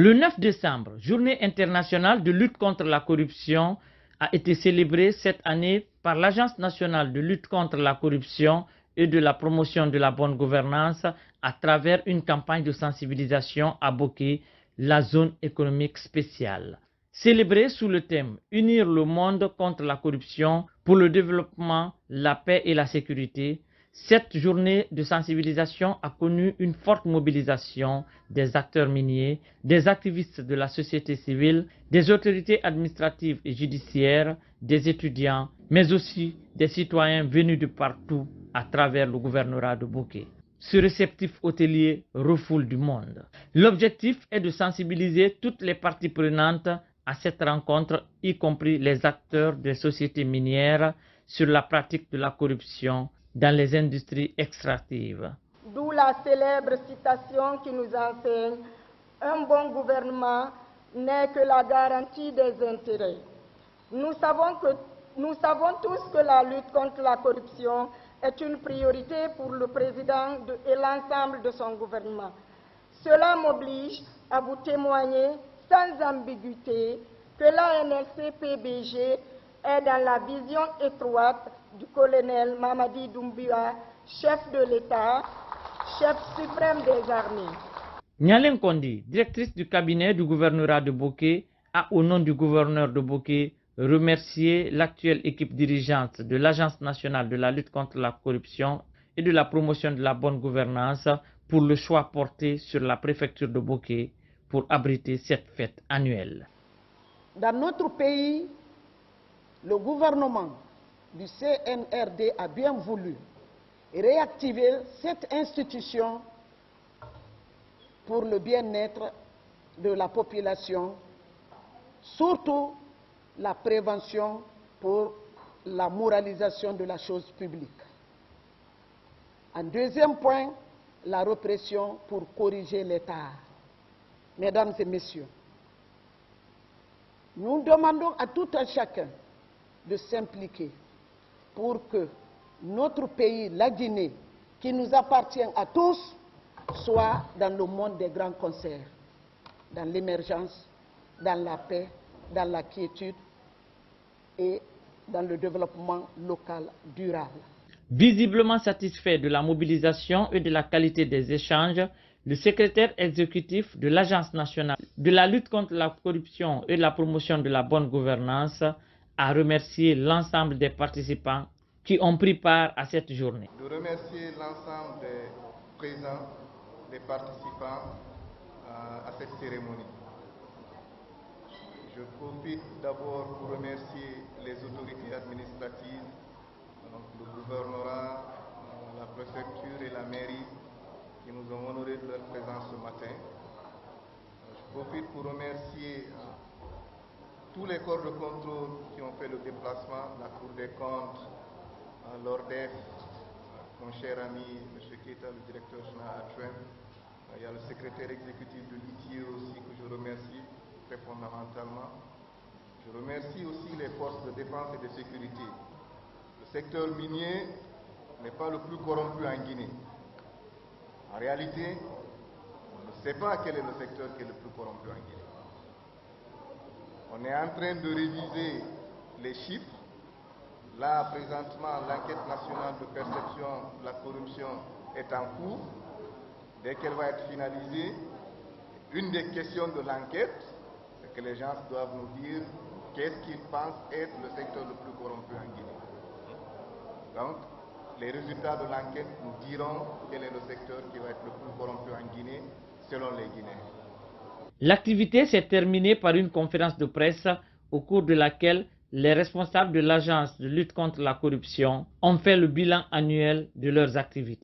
Le 9 décembre, journée internationale de lutte contre la corruption, a été célébrée cette année par l'Agence nationale de lutte contre la corruption et de la promotion de la bonne gouvernance à travers une campagne de sensibilisation à Boké, la zone économique spéciale. Célébrée sous le thème « Unir le monde contre la corruption pour le développement, la paix et la sécurité », cette journée de sensibilisation a connu une forte mobilisation des acteurs miniers, des activistes de la société civile, des autorités administratives et judiciaires, des étudiants, mais aussi des citoyens venus de partout à travers le gouvernorat de Boké. Ce réceptif hôtelier refoule du monde. L'objectif est de sensibiliser toutes les parties prenantes à cette rencontre, y compris les acteurs des sociétés minières, sur la pratique de la corruption dans les industries extractives. D'où la célèbre citation qui nous enseigne « Un bon gouvernement n'est que la garantie des intérêts ». Nous savons tous que la lutte contre la corruption est une priorité pour le président et l'ensemble de son gouvernement. Cela m'oblige à vous témoigner sans ambiguïté que l'ANLC-PBG est dans la vision étroite du colonel Mamadi Doumbouya, chef de l'État, chef suprême des armées. Nyalène Kondi, directrice du cabinet du gouvernorat de Boké, a au nom du gouverneur de Boké remercié l'actuelle équipe dirigeante de l'Agence nationale de la lutte contre la corruption et de la promotion de la bonne gouvernance pour le choix porté sur la préfecture de Boké pour abriter cette fête annuelle. Dans notre pays, le gouvernement du CNRD a bien voulu réactiver cette institution pour le bien-être de la population, surtout la prévention pour la moralisation de la chose publique. En deuxième point, la répression pour corriger l'État. Mesdames et messieurs, nous demandons à tout un chacun de s'impliquer pour que notre pays, la Guinée, qui nous appartient à tous, soit dans le monde des grands concerts, dans l'émergence, dans la paix, dans la quiétude et dans le développement local durable. Visiblement satisfait de la mobilisation et de la qualité des échanges, le secrétaire exécutif de l'Agence nationale de la lutte contre la corruption et de la promotion de la bonne gouvernance a remercié l'ensemble des participants qui ont pris part à cette journée. De remercier l'ensemble des présents, des participants à cette cérémonie. Je profite d'abord pour remercier les autorités administratives, le gouvernorat, la préfecture et la mairie qui nous ont honorés de leur présence ce matin. Je profite pour remercier tous les corps de contrôle qui ont fait le déplacement, la Cour des comptes, l'ORDEF, mon cher ami M. Keita, le directeur général adjoint. Il y a le secrétaire exécutif de l'ITIE aussi que je remercie très fondamentalement. Je remercie aussi les forces de défense et de sécurité. Le secteur minier n'est pas le plus corrompu en Guinée. En réalité, on ne sait pas quel est le secteur qui est le plus corrompu en Guinée. On est en train de réviser les chiffres. Là, présentement, l'enquête nationale de perception de la corruption est en cours. Dès qu'elle va être finalisée, une des questions de l'enquête, c'est que les gens doivent nous dire qu'est-ce qu'ils pensent être le secteur le plus corrompu en Guinée. Donc, les résultats de l'enquête nous diront quel est le secteur qui va être le plus corrompu en Guinée, selon les Guinéens. L'activité s'est terminée par une conférence de presse au cours de laquelle les responsables de l'Agence de lutte contre la corruption ont fait le bilan annuel de leurs activités.